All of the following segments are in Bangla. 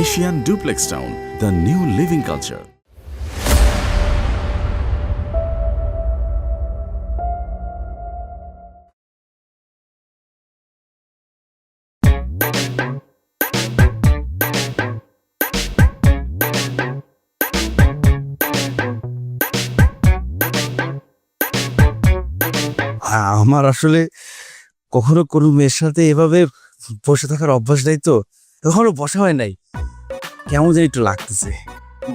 Asian Duplex Town, the new living culture. আমার আসলে কখনো কোনো মেয়ের সাথে এভাবে বসে থাকার অভ্যাস নাই তো, কখনো বসা হয় নাই, কেমন যেন একটু লাগতেছে।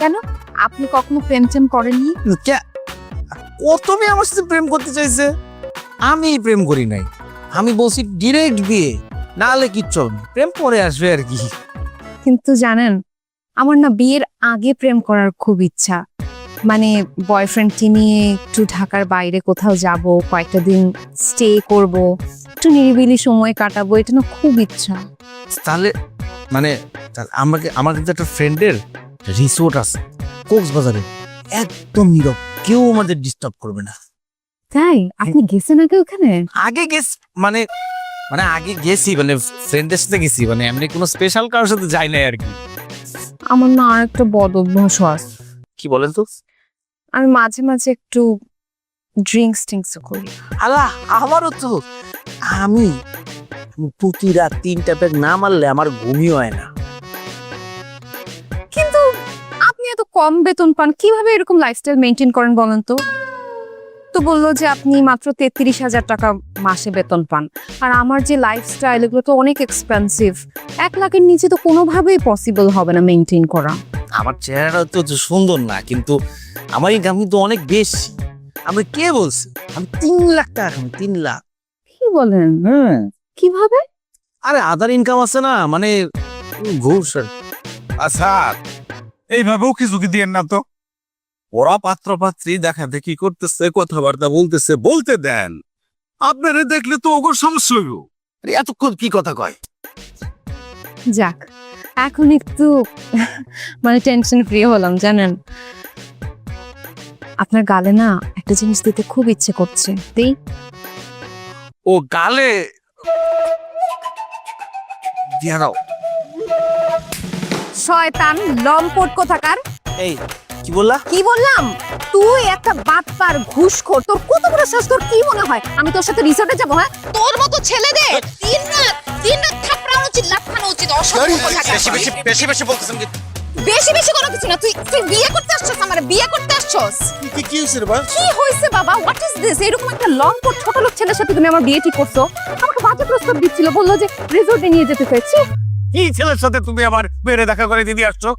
কেন আপনি কখনো প্রেম টেম করেননি? কত মেয়ে আমার সাথে প্রেম করতে চাইছে, আমি প্রেম করি নাই। আমি বলছি ডিরেক্ট বিয়ে, না হলে কিচ্ছু হবে না, প্রেম পরে আসবে আর কি। কিন্তু জানেন, আমার না বিয়ের আগে প্রেম করার খুব ইচ্ছা। মানে বয়ফ্রেন্ডকে নিয়ে একটু ঢাকার বাইরে কোথাও যাব, কয়েকটা দিন স্টে করব, একটু নিরিবিলি সময় কাটাবো, এটা না খুব ইচ্ছা। তাহলে মানে আমার কিন্তু একটা ফ্রেন্ডের রিসোর্ট আছে কক্সবাজারে, একদম নীরব, কেউ আমাদের ডিস্টার্ব করবে না। তাই আপনি গেছেন আগে ওখানে? আগে মানে আগে গেছি, মানে ফ্রেন্ডের সাথে গেছি, মানে এমনি কোনো স্পেশাল কারোর সাথে যাই নাই আর কি। আমার না আর একটা বদ অভ্যাস আছে। কি বলেন তো? আমি মাঝে মাঝে একটু ড্রিঙ্কস করি। আল্লাহ, আমারও তো। আমি প্রতি রাত 3টা প্যাক না মারলে আমার ঘুমই হয় না। কিন্তু আপনি এত কম বেতন পান, কিভাবে এরকম লাইফস্টাইল মেনটেন করেন বলেন তো? তো বললো যে আপনি মাত্র 33,000 টাকা মাসে বেতন পান, আর আমার যে লাইফস্টাইল এগুলো তো অনেক এক্সপেন্সিভ। 1 লাখের নিচে তো কোনোভাবেই পসিবল হবে না মেনটেন করা। আমার চেহারাটা তো সুন্দর না, কিন্তু আমার ইনকাম কিন্তু অনেক বেশি। আমি কে বলছি আমি 3 লাখ টাকা কামাই, 3 লাখ। কি বলেন? কিভাবে? আরে আদার ইনকাম আছে না, মানে ঘুষ। আচ্ছা, এইভাবেও কি ঝুঁকি দিয়েন না তো। ওরা পাত্র পাত্রী দেখা দেখি করতেছে, কথাবার্তা বলতেছে, বলতে দেন। আপনারা দেখলে তো ওগো সমস্যা হইব। এতক্ষণ কি কথা কয়? যাক, এখন একটু মানে টেনশন ফ্রি হলাম জানেন। আপনার গালে না একটা জিনিস দিতে খুব ইচ্ছে করছে, দেই? ও গালে দিয়া দাও। শয়তান লম্পট কোথাকার! এই কি বললা? কি বললাম? তুই একটা বাটপার, ঘুষখোর, তোর কত বড় সাহস! তোর কি মনে হয় আমি তোর সাথে রিসোর্টে যাবো? হ্যাঁ, তোর মতো ছেলেদের দিন রাত থাপড়ানো উচিত, লাফানো উচিত। অসভ্য কোথাকার! বেশি বলতেছেন কি? বেশি কোনো কিছু না। তুই বিয়ে করতে আসছস, আমারে বিয়ে করতে আসছস। কি হইছে রে ভাই? কি হইছে বাবা? What is this? এরকম একটা লম্পট ছোট লোক ছেলের সাথে তুমি আমার বিয়ে ঠিক করছো? আমাকে বাজে প্রস্তাব দিচ্ছিল, বললো যে রিসোর্টে নিয়ে যেতে চাইছি। কি ছেলের সাথে তুমি আমার মেয়েরে দেখা করে দিদি আসছো?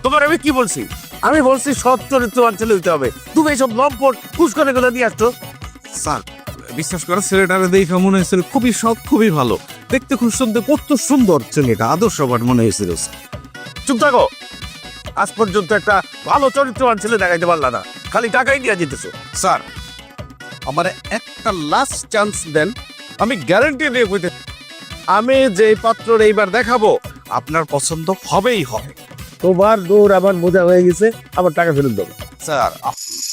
তোমার আমি কি বলছি? আমি বলছি সৎ চরিত্রবান ছেলে হইতে হবে, তুমি এইসব লম্পট খুশ করে গেলে দিয়ে আসছো। স্যার, বিশ্বাস করে ছেলেটারে দেখে মনে হয়েছিল খুবই সৎ, খুবই ভালো দেখতে, খুব সুন্দর, কত সুন্দর ছেলেটা, আদর্শবান মনে হয়েছিল। চুপ থাকো, আজ পর্যন্ত একটা ভালো চরিত্রবান ছেলে দেখাইতে পারলা না, খালি টাকাই দিয়ে যেতেছো। স্যার, আমার একটা লাস্ট চান্স দেন, আমি গ্যারান্টি দিয়ে কইতে, আমি যে পাত্রর এইবার দেখাবো আপনার পছন্দ হবেই হবে। তোমার দৌড় আমার বোঝা হয়ে গেছে, আমার টাকা ফেরত দেবো। স্যার,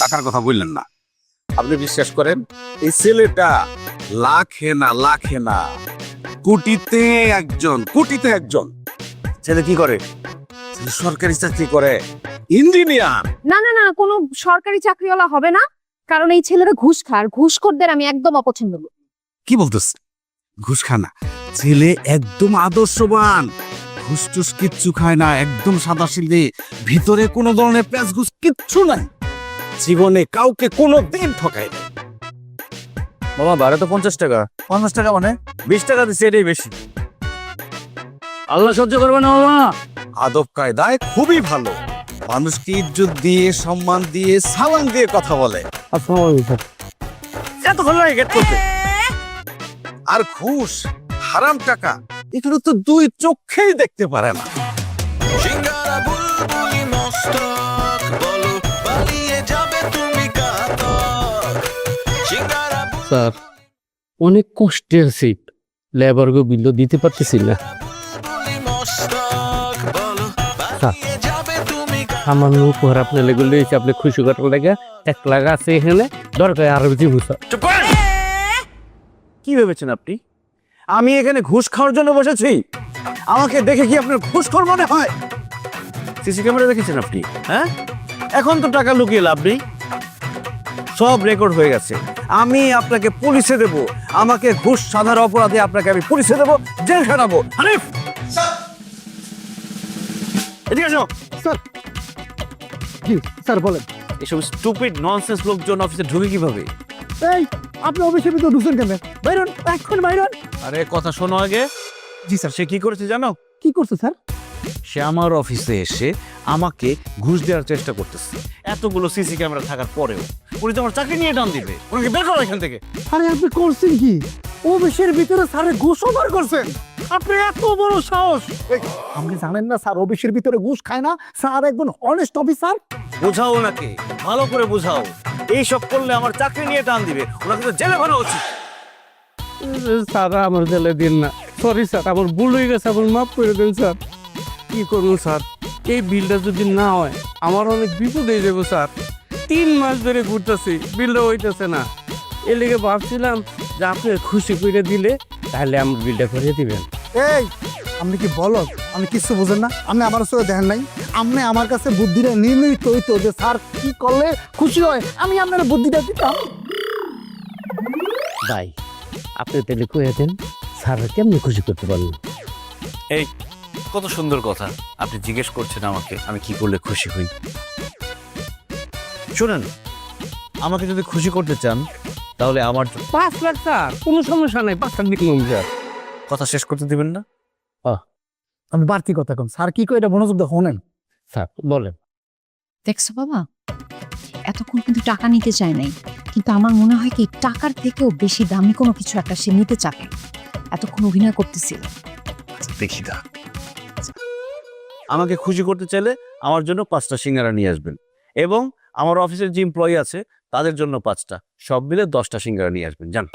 টাকার কথা বললেন না, আপনি বিশ্বাস করেন এই ছেলেটা লাখে না কোটিতে একজন। ছেলে কি করে? ছেলে সরকারি চাকরি করে, ইঞ্জিনিয়ার। না, কোনো সরকারি চাকরিওয়ালা হবে না, কারণ এই ছেলেরা ঘুষ খায়, আর ঘুষখোরদের আমি একদম অপছন্দ করি। কি বলতেছে? ঘুষ খানা ছেলে একদম আদর্শবান, ঘুষ টুস কিচ্ছু খায় না, একদম সাদা সিধে, ভিতরে কোনো ধরনের প্যাঁচ ঘুষ কিচ্ছু নাই, জীবনে কাউকে কোনো দিন ঠকায় না। মামা ভাড়া তো 50 টাকা। 50 টাকা মানে 20 টাকা দিচ্ছে, এটাই বেশি। আল্লাহ সহ্য করবে না মামা। আদব কায়দায় খুবই ভালো, মানুষকে ইজ্জত দিয়ে, সম্মান দিয়ে, সালাম দিয়ে কথা বলে। এতক্ষণ লাগে গেট করতে। আর ঘুষ, হারাম টাকা, এগুলো তো 2 চোখেই দেখতে পারে না। সিঙ্গারা বুলবুলি মস্তক বলো পালিয়ে যাবে তুমি কাতর। সিঙ্গারা স্যার, অনেক কষ্টে আছি, লেবারকে বিল দিতে পারতেছি না। বুলবুলি মস্তক বলো পালিয়ে যাবে তুমি সামান্য উপহার আপনি লেগে লইছে, আপনি খুশি করার লেগে 1 লাখ আছে এখানে, দরকার আরো দিব স্যার। চুপ করেন। কি ভেবেছেন আপনি আমি এখানে ঘুষ খাওয়ার জন্য বসেছি? আমাকে দেখে কি আপনার ঘুষখোর মনে হয়? সিসি ক্যামেরা দেখেছেন আপনি? হ্যাঁ, এখন তো টাকা লুকিয়ে লাভ নেই, সব রেকর্ড হয়ে গেছে। আমি আপনাকে পুলিশে দেব, আমাকে ঘুষ সাধার অপরাধে আপনাকে আমি পুলিশে দেব, জেল খাটাবো। হানিফ এদিকে আসো। স্যার, জি স্যার বলেন। এসব স্টুপিড ননসেন্স লোকজন অফিসে ঢুকে কিভাবে? এই আপনি অফিসের ভিতরে ঢুকছেন কেন? বাইরন, এখন বাইরন। আরে কথা শোনো আগে। জি স্যার। সে কি করেছে জানো? কি করছে স্যার? সে আমার অফিসে এসে আমাকে ঘুষ দেওয়ার চেষ্টা করতেছে, এতগুলো সিসি ক্যামেরা থাকার পরেও। উনি তো আমার চাকরি নিয়ে টান দিবে, ওনাকে বের করো এখান থেকে। আরে আপনি করছেন কি? অফিসের ভিতরে স্যারের ঘুষ অফার করছেন? আপনি এত বড় সাহস! আপনি জানেন না স্যার অফিসের ভিতরে ঘুষ খায় না, স্যার একজন অনেস্ট অফিসার। বোঝাও ওনাকে, ভালো করে বোঝাও। এইসব করলে আমার চাকরি নিয়ে টান দিবে, ওনাকে তো জেলে ভালো উচিত। স্যার আমার জেলে দিন না, সরি স্যার, আমার ভুল হয়ে গেছে, আমার মাফ করে দেন স্যার। কি করবো স্যার, এই বিলটা যদি না হয় আমার অনেক বিপদ হয়ে যাবো স্যার। 3 মাস ধরে ঘুরতেছি, বিলটা হইতেছে না। এর লেগে ভাবছিলাম যে আপনি খুশি করে দিলে তাহলে আমার বিলটা করে দিবেন। এই আপনি কি বলো? আমি কিছু বুঝেন না? আপনি আমার চোখে দেখেন নাই? আপনি আমার কাছে বুদ্ধিটা নির্মিত হইতো যে স্যার কি করলে খুশি হয়, আমি আপনার বুদ্ধিটা দিতাম। ভাই আপনি তাহলে কয়ে দেন স্যার কেমনি খুশি করতে পারলেন? এই কত সুন্দর কথা, আপনি জিজ্ঞেস করছেন আমাকে আমি কি করলে খুশি হই। শুনেন, আমাকে যদি খুশি করতে চান তাহলে আমার 5 লাখ স্যার, কোনো সমস্যা নাই, 5 লাখ দিলাম স্যার। কথা শেষ করতে দিবেন না? আমি বাড়তি কথা কম, স্যার কি কই এটা মনোযোগ দিয়ে শোনেন। স্যার বলেন। দেখছো বাবা, এতক্ষণ কিন্তু টাকা নিতে চায় নাই, কিন্তু আমার মনে হয় কি টাকার থেকেও বেশি দামি কোনো কিছু একটা সে নিতে চাবে। এতক্ষণ অভিনয় করতেছিল। দেখি না, আমাকে খুশি করতে চাইলে আমার জন্য 5টা সিঙ্গারা নিয়ে আসবেন, এবং আমার অফিসের যে এমপ্লয়ি আছে তাদের জন্য 5টা, সব মিলে 10টা সিঙ্গারা নিয়ে আসবেন। জান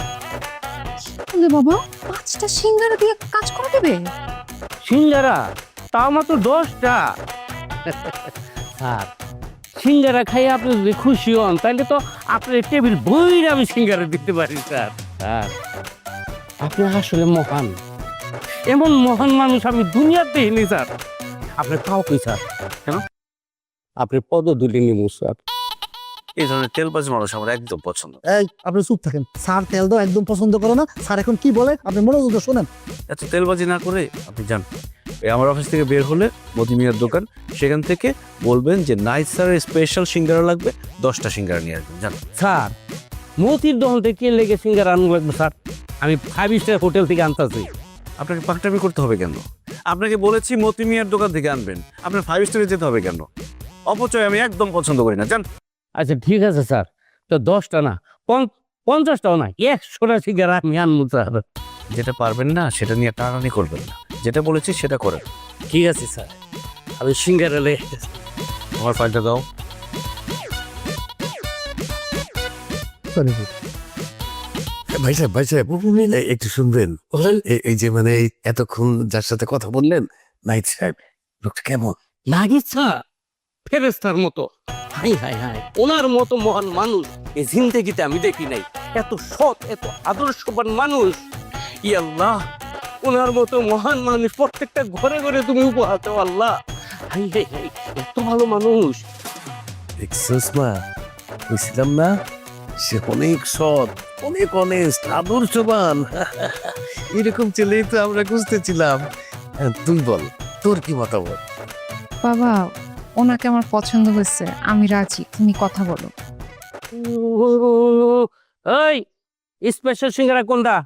বলে বাবা, 5টা সিঙ্গারা দিয়ে কাজ করে দেবে? সিঙ্গারা তাও মাত্র 10টা। স্যার সিঙ্গারা খাই আপনি যদি খুশি হন তাহলে তো আপনার টেবিল বইরে আমি সিঙ্গারা দিতে পারি স্যার। স্যার আপনি আসলে মহান, এমন মহান মানুষ আমি দুনিয়াতে দেখিনি স্যার। আপনি তাও কি স্যার? কেন আপনি পদধূলি নিব স্যার। এই ধরনের তেলবাজি মানুষ আমার একদম পছন্দ। এই আপনি চুপ থাকেন, স্যার তেল দাও একদম পছন্দ করে না। স্যার এখন কি বলে আপনি মনোযোগ দিয়ে শোনেন। এত তেলবাজি না করে আপনি যান, এই আমার অফিস থেকে বের হলে মতি মিয়ার দোকান, সেখান থেকে বলবেন যে নাইট স্যারের স্পেশাল সিঙ্গারা লাগবে, 10টা সিঙ্গারা নিয়ে আসবেন। যান। স্যার মতির দহন থেকে লেগে সিঙ্গারা আনবো লাগবে স্যার, আমি 5 স্টার হোটেল থেকে আনতেছি। আপনাকে পাকটামি করতে হবে কেন? আপনাকে বলেছি মতি মিয়ার দোকান থেকে আনবেন, আপনার 5 স্টারে যেতে হবে কেন? অপচয় আমি একদম পছন্দ করি না। যান। আচ্ছা ঠিক আছে স্যার, তো 10টা না 50টাও না, 100টা সিঙ্গারা আমি আনবো স্যার। যেটা পারবেন না সেটা নিয়ে টানাটানি করবেন না, যেটা বলেছি সেটা করেন। ঠিক আছে স্যার, আমি সিঙ্গারা লে। আমার ফাইলটা দাও। সরি ভাই সাহেব একটু শুনবেন? এই যে মানে এতক্ষণ যার সাথে কথা বললেন নাইট সাহেব, লোকটা কেমন? লাগিচ্ছা ফেরেস্তার মতো। হাই হাই হাই, ওনার মতো মহান মানুষ এই জিন্দেগিতে আমি দেখি নাই। এত সৎ, এত আদর্শবান মানুষ, ই আল্লাহ, ওনার মতো মহান মানুষ প্রত্যেকটা ঘরে ঘরে তুমি উপহার দাও আল্লাহ। হাই হাই হাই, এত ভালো মানুষ। দেখছিস মা, বুঝলাম না, সে অনেক সৎ, অনেক অনেস্ট, আদর্শবান। এরকম ছেলেই তো আমরা খুঁজতেছিলাম। তুই বল, তোর কি মতামত? বাবা, ওনাকে আমার পছন্দ হয়েছে, আমি রাজি, তুমি কথা বলো। ওই স্পেশাল সিঙ্গারা কোনটা?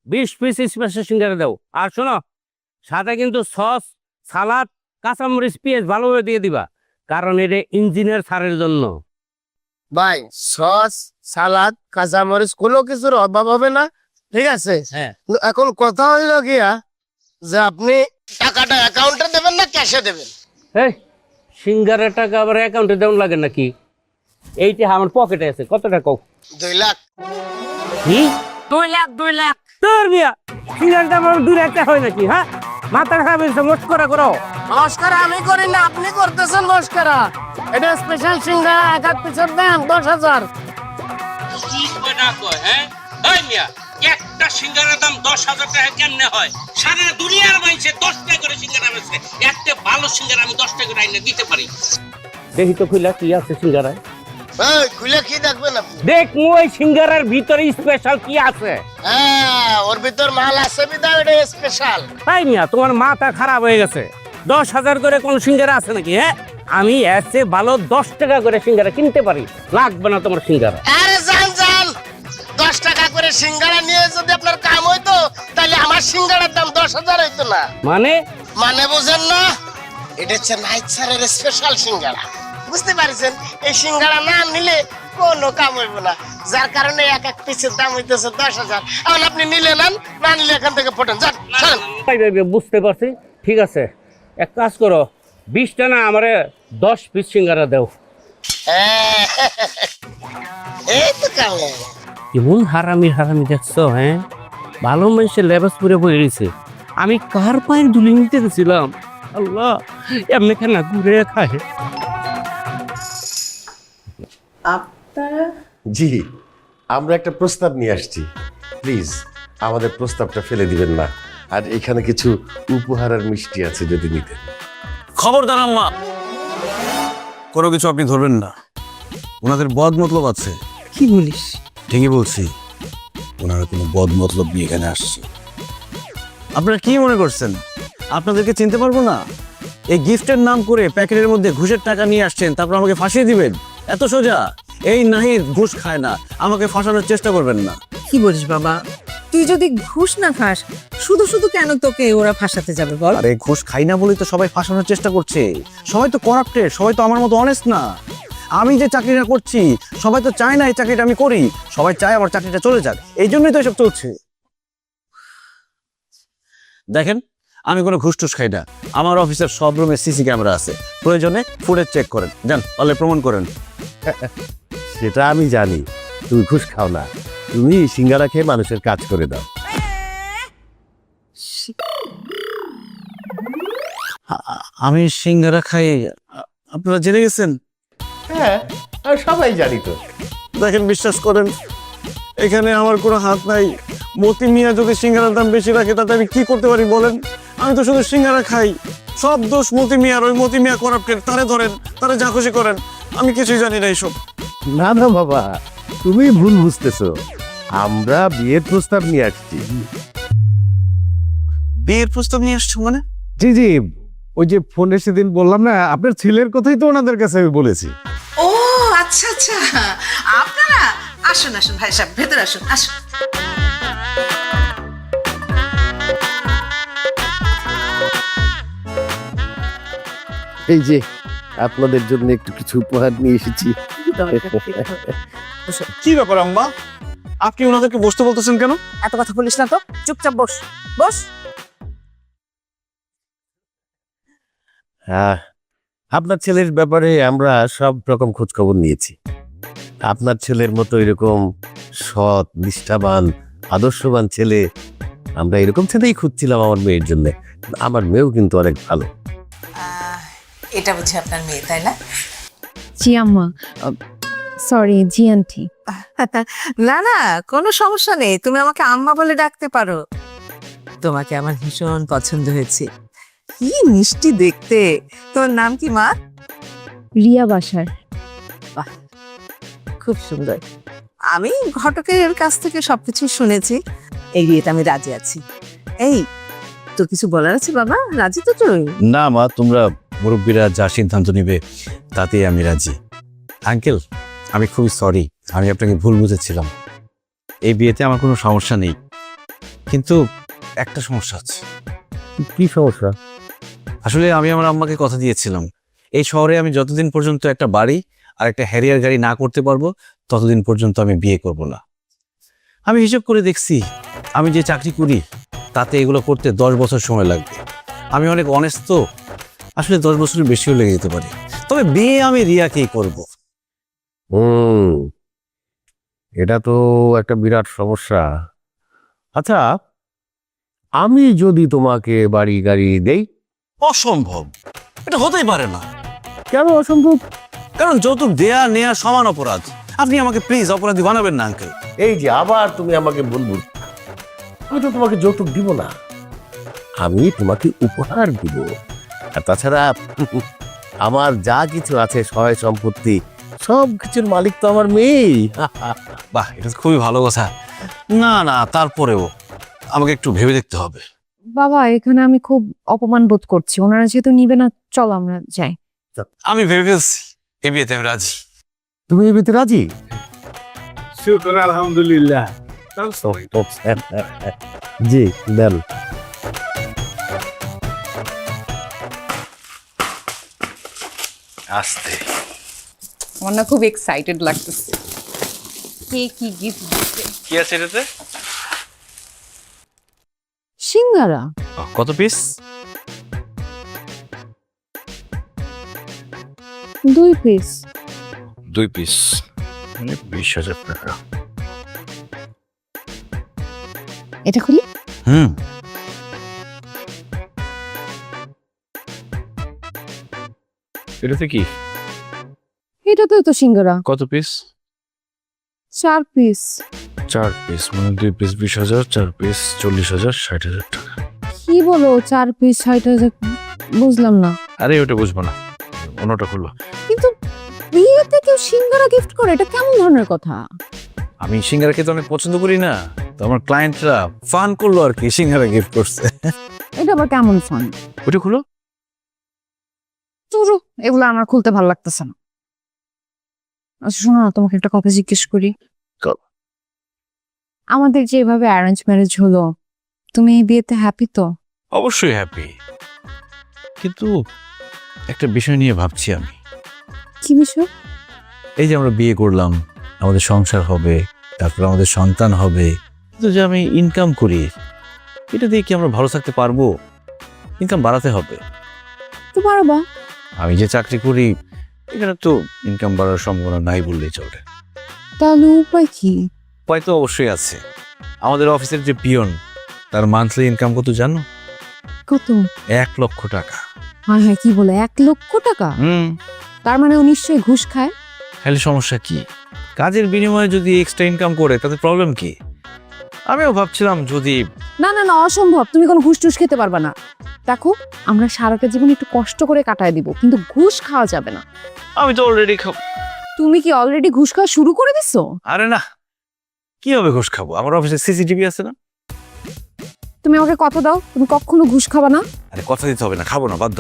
20 পিস স্পেশাল সিঙ্গারা দাও। আর শোনো, সাথে কিন্তু সস, সালাদ, কাঁচামরিচ, পেঁয়াজ ভালোভাবে দিয়ে দিবা, কারণ এটা ইঞ্জিনিয়ার স্যারের জন্য। ভাই সস, সালাদ, কাঁচামরিচ কোনো কিছুর অভাব হবে না, ঠিক আছে? হ্যাঁ। কিন্তু এখন কথা হইল গিয়া যে আপনি টাকাটা অ্যাকাউন্টে দেবেন না ক্যাশে দেবেন? এই সিঙ্গারের টাকা আবার অ্যাকাউন্টে দেওয়া লাগে নাকি? এইটা আমার পকেটে আছে, কত টাকা? 2 লাখ। কি 2 লাখ? তোর মিয়া সিঙ্গারের দাম 2 লাখ টাকা হয় নাকি? হ্যাঁ, মাথা খারাপ হয়েছে মস্করা করো। নমস্কার আমি করি না, আপনি করতেছেন নমস্কার। এটা স্পেশাল সিঙ্গারা, এক এক পিসের দাম 10,000। কি কয় না কয়, হ্যাঁ? ওই মিয়া, একটা সিঙ্গারার দাম 10,000 টাকা কেমনে হয়? সারা দুনিয়ার মানুষে 10 টাকা করে সিঙ্গারা বেচে, একটা ভালো সিঙ্গারা আমি 10 টাকা করে আইনে দিতে পারি। দেখি তো খুলে কি আছে সিঙ্গারায়। এই খুলে কি দেখবেন আপনি? দেখ ওই সিঙ্গারার ভিতরে স্পেশাল কি আছে। হ্যাঁ, ওর ভিতর মাল আছে বিদায় এটা স্পেশাল। তাই মিয়া, তোমার মাথা খারাপ হয়ে গেছে। 10,000 করে কোন সিঙ্গারা আছে নাকি? হ্যাঁ, আমি এসে ভালো 10 টাকা করে সিঙ্গারা কিনতে পারি, লাগবে না তোমার সিঙ্গারা। আরে জান জান, 10 টাকা করে সিঙ্গারা নিয়ে যদি আপনার কাম হইতো তাহলে আমার সিঙ্গারার দাম 10,000 হইতো না। মানে বুঝেন না, এটা হচ্ছে নাইট স্যারের স্পেশাল সিঙ্গারা, বুঝতে পারছেন? এই সিঙ্গারা না নিলে কোনো কাম হইব না, যার কারণে এক এক পিসের দাম হইতেছে 10,000। এখন আপনি নিলে নেন, না নিলে এখান থেকে পটেন যান। বুঝতে পারছি, ঠিক আছে। এক কাজ করো, 20টা না আমারে 10 পিস সিঙ্গারা দাও। এই তো কাম। কেমন হারামি হারামি দেখছো? হ্যাঁ, ভালো মানুষের লেবাস পরে বয়ে গেছে, আমি কার পায়ের দুলি নিতে গেছিলাম। আল্লাহ, এমনি কেন ঘুরে খায়। জি, আমরা একটা প্রস্তাব নিয়ে আসছি, প্লিজ আমাদের প্রস্তাবটা ফেলে দিবেন না। আর এখানে কিছু উপহার আর মিষ্টি আছে যদি নিতেন। খবরদার আম্মা, কোনো কিছু আপনি ধরবেন না। ওনাদের বদ মতলব আছে। কি বলিস? ঠিকই বলছি, ওনারা কোনো বদ মতলব নিয়ে এখানে আসছে। আপনারা কি মনে করছেন আপনাদেরকে চিনতে পারবো না? এই গিফটের নাম করে প্যাকেটের মধ্যে ঘুষের টাকা নিয়ে আসছেন, তারপর আমাকে ফাঁসিয়ে দিবেন? এত সোজা? এই নাহিদ ঘুষ খায় না, আমাকে ফাঁসানোর চেষ্টা করবেন না। কি বলিস বাবা? তুই যদি ঘুষ না খাস, শুধু শুধু কেন তোকে ওরা ফাঁসাতে যাবে বল? আরে ঘুষ খাই না বলেই তো সবাই ফাঁসানোর চেষ্টা করছে। সবাই তো করাপ্টেড, সবাই তো আমার মতো অনেস্ট না। আমি যে চাকরিটা করছি সবাই তো চায় না এই চাকরিটা আমি করি, সবাই চায় আমার চাকরিটা চলে যাক, এই জন্যই তো এসব চলছে। দেখেন, আমি কোনো ঘুষ টুস খাই না। আমার অফিসের সব রুমে সিসি ক্যামেরা আছে, প্রয়োজনে ফুটেজ চেক করেন, যান পারলে প্রমাণ করেন। সেটা আমি জানি, তুমি ঘুষ খাও না, তুমি সিঙ্গারা খেয়ে মানুষের কাজ করে দাও। আমি সিঙ্গারা খাই, আপনারা জেনে গেছেন? হ্যাঁ, আর সবাই জানি তো। দেখেন, বিশ্বাস করেন, এখানে আমার কোনো হাত নাই। মতি মিয়া যদি সিঙ্গারার দাম বেশি রাখে তাতে আমি কি করতে পারি বলেন? আমি তো শুধু সিঙ্গারা খাই, সব দোষ মতি মিয়ার। ওই মতি মিয়া করাপ্টেড, তারে ধরেন, তারে যা খুশি করেন, আমি কিছুই জানি না এইসব। না না বাবা, তুমি ভুল বুঝতেছো, আমরা বিয়ের প্রস্তাব নিয়ে আসছি। বিয়ের প্রস্তাব নিয়ে আসছো মানে? জি জি, ওই যে ফোনে সেদিন বললাম না, আপনার ছেলের কথাই তো ওনাদের কাছে আমি বলেছি। ও আচ্ছা আচ্ছা, আপনারা আসুন আসুন ভাই সাহেব, ভেতরে আসুন আসুন। এই যে আপনাদের জন্য একটু কিছু উপহার নিয়ে এসেছি। কি ব্যাপার আম্মা, আপনি ওনাদেরকে বসতে বলতেছেন কেন? এত কথা বলিস না তো, চুপচাপ বস বস। হ্যাঁ, আপনার ছেলের ব্যাপারে আমরা সব রকম খোঁজ খবর নিয়েছি। আপনার ছেলের মতো এরকম সৎ, নিষ্ঠাবান, আদর্শবান ছেলে, আমরা এরকম ছেলেই খুঁজছিলাম আমার মেয়ের জন্য। আমার মেয়েও কিন্তু অনেক ভালো। এটা বুঝি আপনার মেয়ে, তাই না? জি আম্মা, সরি জি আন্টি। না না, কোনো সমস্যা নেই, তুমি আমাকে আম্মা বলে ডাকতে পারো। তোমাকে আমার ভীষণ পছন্দ হয়েছে, কি মিষ্টি দেখতে। তোর নাম কি মা? রিয়া বাসার। খুব সুন্দর। আমি ঘটকের কাছ থেকে সবকিছু শুনেছি, এই বিয়েতে আমি রাজি আছি। এই তোর কিছু বলার আছে বাবা? রাজি তো তুই? না মা, তোমরা মুরব্বীরা যা সিদ্ধান্ত নিবে তাতেই আমি রাজি। আঙ্কেল, আমি খুবই সরি, আমি আপনাকে ভুল বুঝেছিলাম। এই বিয়েতে আমার কোনো সমস্যা নেই, কিন্তু একটা সমস্যা আছে। কি সমস্যা? আসলে আমি আমার আম্মাকে কথা দিয়েছিলাম, এই শহরে আমি যতদিন পর্যন্ত একটা বাড়ি আর একটা হ্যারিয়ার গাড়ি না করতে পারবো ততদিন পর্যন্ত আমি বিয়ে করব না। আমি হিসাব করে দেখছি, আমি যে চাকরি করি তাতে এগুলো করতে 10 বছর সময় লাগবে। আমি অনেক অনেস্ট তো, আসলে 10 বছরের বেশিও লেগে যেতে পারে। তবে বিয়ে আমি রিয়াকেই করব। এটা তো একটা বিরাট সমস্যা। আচ্ছা, আমি যদি তোমাকে বাড়ি গাড়ি দেই? অসম্ভব, এটা হতেই পারে না। কেন অসম্ভব? কারণ যৌতুক দেয়া নেয়া সমান অপরাধ। আপনি আমাকে প্লিজ অপরাধী বানাবেন না আঙ্কেল। এই যে আবার তুমি আমাকে বলবো, আমি তো তোমাকে যৌতুক দিব না, আমি তোমাকে উপহার দিব। আর তাছাড়া আমার যা কিছু আছে সহায় সম্পত্তি সব কিছুর মালিক তো আমার মেয়ে। বাহ, এটা তো খুবই ভালো কথা। না না, তারপরেও আমাকে একটু ভেবে দেখতে হবে। বাবা এখানে আমি খুব অপমান বোধ করছি, ওনারা যেহেতু নিবে না, চলো আমরা যাই। আমি ভেবে ফেলছি, এ বিয়েতে আমি রাজি। তুমি এই ভিতরে রাজি? শুকর আলহামদুলিল্লাহ। জি দেন। আসতে আমার না খুব এক্সাইটেড লাগতেছে। কে কি গিফট দিচ্ছে? কি আছে এটাতে? সিঙ্গারা। কত পিস? 2 পিস। 2 পিস মানে 20,000 টাকা। এটা খুলি? এটাতে কি? এটাতেও তো সিঙ্গারা। কত পিস? 4 পিস। 4 পিস মানে 2 পিস 20,000, 4 পিস 40,000, 60,000 টাকা। কি বলো 4 পিস 60,000? বুঝলাম না। আরে ওটা বুঝবো না, অন্যটা খুলবো। কিন্তু বিয়েতে কেউ সিঙ্গারা গিফট করে, এটা কেমন ধরনের কথা? আমি সিঙ্গারা খেতে অনেক পছন্দ করি না, তো আমার ক্লায়েন্টরা ফান করলো আর কি, সিঙ্গারা গিফট করছে। এটা আবার কেমন ফান? ওটা খুলো। চুরু, এগুলো আমার খুলতে ভালো লাগতেছে না। আচ্ছা শোনো না, তোমাকে একটা কথা জিজ্ঞেস করি। আমাদের যে এভাবে অ্যারেঞ্জ ম্যারেজ হলো, তুমি এই বিয়েতে হ্যাপি তো? অবশ্যই হ্যাপি, কিন্তু একটা বিষয় নিয়ে ভাবছি আমি। কি বিষয়? এই যে আমরা বিয়ে করলাম, আমাদের সংসার হবে, তারপর আমাদের সন্তান হবে, কিন্তু যে আমি ইনকাম করি, এটা দিয়ে কি আমরা ভালো থাকতে পারবো? ইনকাম বাড়াতে হবে। তো পারবা। আমি যে চাকরি করি এখানে তো ইনকাম বাড়ার সম্ভাবনা নাই বললেই চলে। তাহলে উপায় কি? উপায় তো অবশ্যই আছে। আমাদের অফিসের যে পিয়ন, তার মান্থলি ইনকাম কত জানো? কত? 1 লক্ষ টাকা। হ্যাঁ হ্যাঁ, কি বলে 1 লক্ষ টাকা? তার মানে ও নিশ্চয়ই ঘুষ খায়। খালি সমস্যা কি? কাজের বিনিময়ে যদি এক্সট্রা ইনকাম করে তাতে প্রবলেম কি? আমিও ভাবছিলাম যদি। না না না, অসম্ভব, তুমি কোনো ঘুষ টুস খেতে পারবা না। দেখো আমরা সারাটা জীবন একটু কষ্ট করে কাটায় দিব, কিন্তু ঘুষ খাওয়া যাবে না। আমি তো অলরেডি তুমি কি অলরেডি ঘুষ খাওয়া শুরু করে দিছো? আরে না, কিভাবে ঘুষ খাবো? আমার অফিসে সিসিটিভি আছে না। তুমি আমাকে কথা দাও, তুমি কখনো ঘুষ খাবা না। আরে কথা দিতে হবে না, খাবো না, বাধ্য।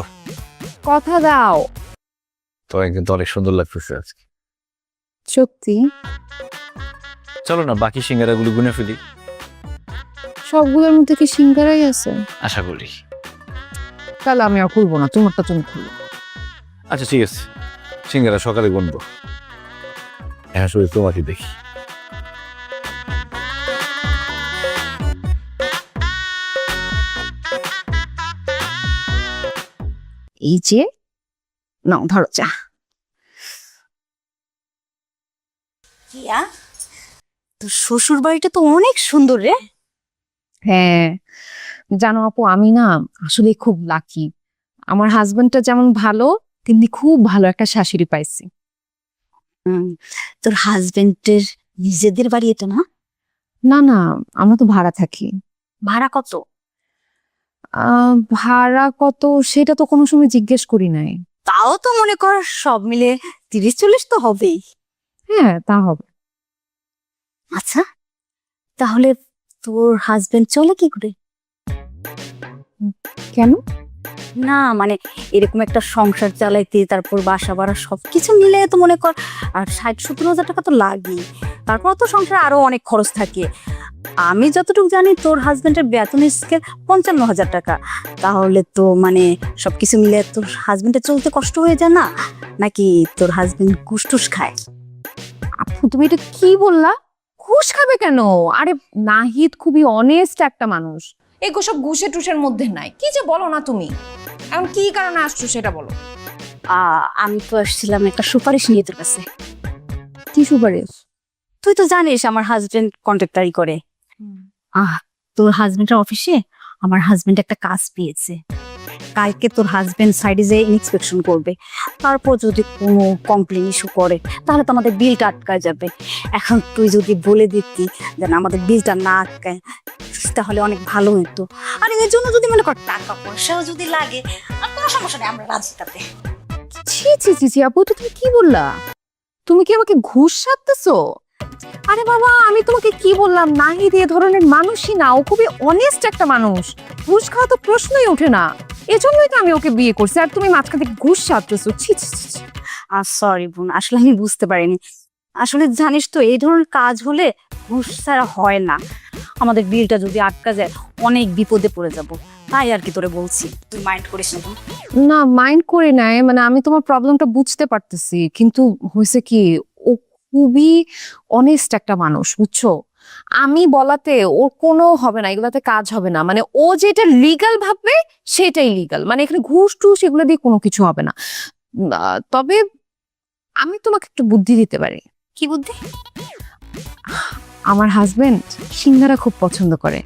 কথা দাও। তো একদিন তো অনেক সুন্দর লাগতেছে আজকে। সত্যি? চলো না বাকি সিঙ্গারাগুলো গুনে ফেলি। সবগুলোর মধ্যে কি সিঙ্গারাই আছে? আশা করি। তাহলে আমি আর খুলবো না, তোমারটা তুমি খুলো। আচ্ছা ঠিক আছে, সিঙ্গারা সকালে গুনবো। হ্যাঁ শুধু তোমাকে দেখি। এই যে নাও, ধরো চা। কিয়া, তোর শ্বশুর বাড়িটা তো অনেক সুন্দর রে। হ্যাঁ জানো আপু, আমি না আসলে খুব লাকি। আমার হাজবেন্ডটা যেমন ভালো, তেমনি খুব ভালো একটা শাশুড়ি পাইছি। তোর হাজবেন্ডের নিজেদের বাড়ি এটা না? না না, আমরা তো ভাড়া থাকি। ভাড়া কত? ভাড়া কত সেটা তো কোনো সময় জিজ্ঞেস করি নাই। তাও তো মনে কর সব মিলে 30-40 তো হবেই। হ্যাঁ তা হবে। আচ্ছা তাহলে তোর হাজবেন্ড চলে কি করে? কেন? না মানে এরকম একটা সংসার চালাইতে, তারপর বাসা ভাড়া সবকিছু মিলে তো মনে কর আর 60-70 হাজার টাকা তো লাগে। তারপর তো সংসারে আরো অনেক খরচ থাকে। আমি যতটুকু জানি তোর হাজবেন্ডের বেতনের স্কেল 55,000 টাকা। তাহলে তো মানে সবকিছু মিলে তোর হাজবেন্ডের চলতে কষ্ট হয়ে যায় না? নাকি তোর হাজবেন্ড ঘুষ টুস খায়? আপু তুমি এটা কি বললা? ঘুষ খাবে কেন? আরে নাহিদ খুবই অনেস্ট একটা মানুষ, এগুলো সব ঘুষে টুসের মধ্যে নাই। কি যে বলো না তুমি, এখন কি কারণে আসছো সেটা বলো। আমি তো আসছিলাম একটা সুপারিশ নিয়ে তোর কাছে। কি সুপারিশ? তুই তো জানিস আমার হাজবেন্ড কন্ট্রাক্টারি করে। তোর হাজবেন্ডের অফিসে আমার হাজবেন্ড একটা কাজ পেয়েছে, কালকে তোর হাজবেন্ড সাইডে যেয়ে ইন্সপেকশন করবে, তারপর যদি কোনো কমপ্লেন ইস্যু করে তাহলে তো আমাদের বিলটা আটকায় যাবে। এখন তুই যদি বলে দিতি যে না, আমাদের বিলটা না আটকায়, তাহলে অনেক ভালো হতো। আর এর জন্য যদি মনে কর টাকা পয়সাও যদি লাগে, আর কোনো সমস্যা নেই, আমরা রাজি তাতে। ছি ছি ছি ছি আপু, তো তুমি কি বললা? তুমি কি আমাকে ঘুষ সাধতেছো? আরে বাবা, আমি তোমাকে কি বললাম, নাহিদ এ ধরনের মানুষই না, ও খুবই অনেস্ট একটা মানুষ, ঘুষ খাওয়া তো প্রশ্নই ওঠে না। এজন্যই তো আমি ওকে বিয়ে করছি, আর তুমি মাঝখান থেকে ঘুষ সাধতেছো। ছি ছি ছি ছি। আর সরি বোন, আসলে আমি বুঝতে পারিনি। আসলে জানিস তো, এই ধরনের কাজ হলে ঘুষ ছাড়া হয় না। আমাদের বিলটা যদি আটকা যায় অনেক বিপদে পড়ে যাব, তাই আর কি তোরে বলছি, তুই মাইন্ড করিস না বোন। না, মাইন্ড করে নাই, মানে আমি তোমার প্রবলেমটা বুঝতে পারতেছি, কিন্তু হয়েছে কি, ও খুবই অনেস্ট একটা মানুষ, বুঝছো? আমি বলাতে ওর কোনো হবে না, এগুলাতে কাজ হবে না। মানে ও যেটা লিগ্যাল ভাববে সেটাই লিগ্যাল, মানে এখানে ঘুষ টুস এগুলো দিয়ে কোনো কিছু হবে না। তবে আমি তোমাকে একটু বুদ্ধি দিতে পারি। কি বুদ্ধি? আমার হাজবেন্ড সিঙ্গারা খুব পছন্দ করে,